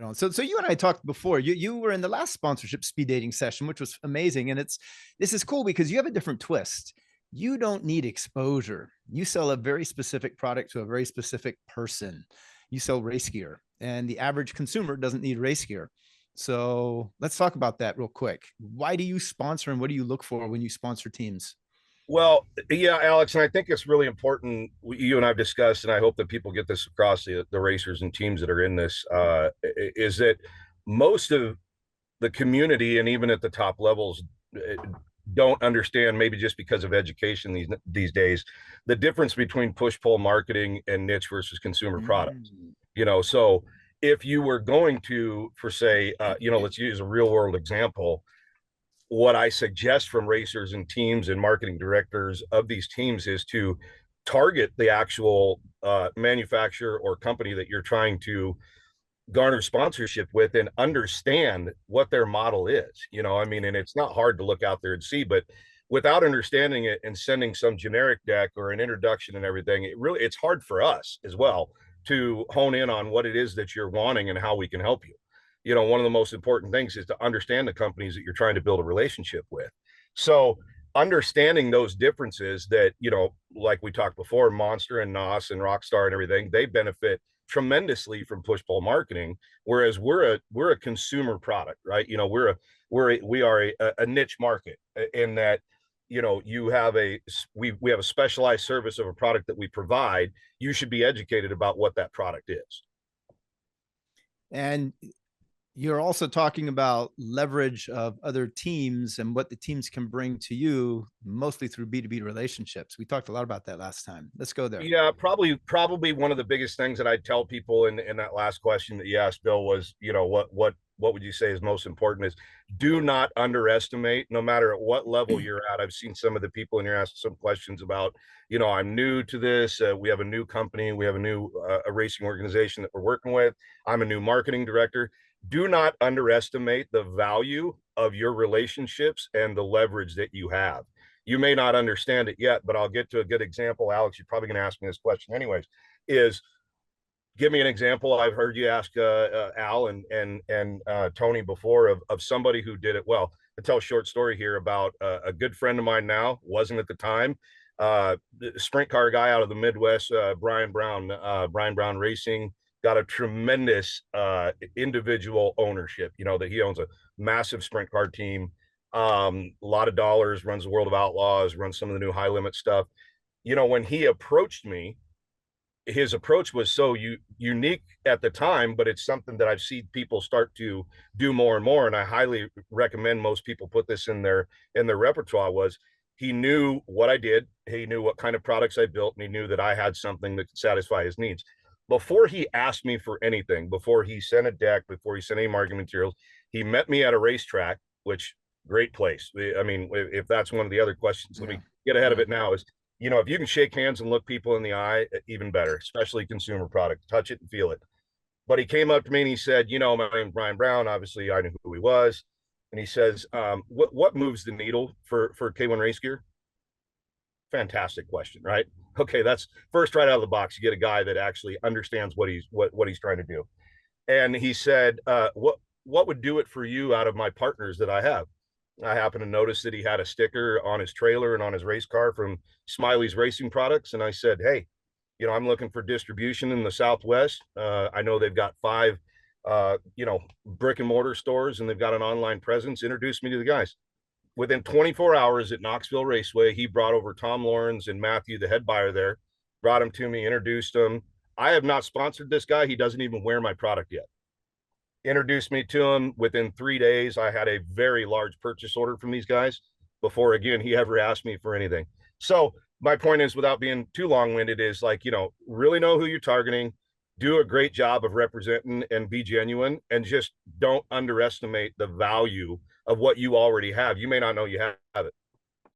on. So you and I talked before. You were in the last sponsorship speed dating session, which was amazing. And this is cool because you have a different twist. You don't need exposure. You sell a very specific product to a very specific person. You sell race gear, and the average consumer doesn't need race gear. So let's talk about that real quick. Why do you sponsor, and what do you look for when you sponsor teams? Well, yeah, Alex, and I think it's really important. You and I've discussed, and I hope that people get this across the racers and teams that are in this, is that most of the community and even at the top levels don't understand, maybe just because of education these days, the difference between push pull marketing and niche versus consumer products. Mm. So if you were going to, for say, let's use a real world example. What I suggest from racers and teams and marketing directors of these teams is to target the actual manufacturer or company that you're trying to garner sponsorship with and understand what their model is. I mean, and it's not hard to look out there and see, but without understanding it and sending some generic deck or an introduction and everything, it's hard for us as well to hone in on what it is that you're wanting and how we can help you. One of the most important things is to understand the companies that you're trying to build a relationship with. So understanding those differences that, like we talked before, Monster and NOS and Rockstar and everything, they benefit tremendously from push pull marketing, whereas we're a consumer product, right? We are a niche market in that, we have a specialized service of a product that we provide. You should be educated about what that product is. And you're also talking about leverage of other teams and what the teams can bring to you, mostly through B2B relationships. We talked a lot about that last time. Let's go there. Yeah, probably one of the biggest things that I tell people in that last question that you asked, Bill, was, what would you say is most important is do not underestimate, no matter at what level you're at. I've seen some of the people, and you're asking some questions about, I'm new to this. We have a new company. We have a new a racing organization that we're working with. I'm a new marketing director. Do not underestimate the value of your relationships and the leverage that you have. You may not understand it yet, but I'll get to a good example. Alex, you're probably going to ask me this question anyways, is give me an example. I've heard you ask Al and Tony before of somebody who did it well. I'll tell a short story here about a good friend of mine now, wasn't at the time, the sprint car guy out of the Midwest, Brian Brown Racing, got a tremendous individual ownership, that he owns a massive sprint car team, a lot of dollars, runs the World of Outlaws, runs some of the new high limit stuff. When he approached me, his approach was so unique at the time, but it's something that I've seen people start to do more and more. And I highly recommend most people put this in their repertoire. Was he knew what I did, he knew what kind of products I built, and he knew that I had something that could satisfy his needs. Before he asked me for anything, before he sent a deck, before he sent any marketing materials, he met me at a racetrack, which great place. I mean, if that's one of the other questions, let me get ahead of it now, is, if you can shake hands and look people in the eye, even better, especially consumer product, touch it and feel it. But he came up to me and he said, my name's Brian Brown. Obviously I knew who he was. And he says, what moves the needle for K1 RaceGear? Fantastic question, right? Okay, that's first right out of the box. You get a guy that actually understands what he's trying to do. And he said, what would do it for you out of my partners that I have? I happened to notice that he had a sticker on his trailer and on his race car from Smiley's Racing Products. And I said, hey, I'm looking for distribution in the Southwest. I know they've got 5, brick and mortar stores, and they've got an online presence. Introduce me to the guys. Within 24 hours at Knoxville Raceway, he brought over Tom Lawrence and Matthew, the head buyer there, brought him to me, introduced him. I have not sponsored this guy. He doesn't even wear my product yet. Introduced me to him. Within 3 days, I had a very large purchase order from these guys before, again, he ever asked me for anything. So my point is, without being too long-winded, is like, really know who you're targeting, do a great job of representing and be genuine, and just don't underestimate the value of what you already have. You may not know you have it.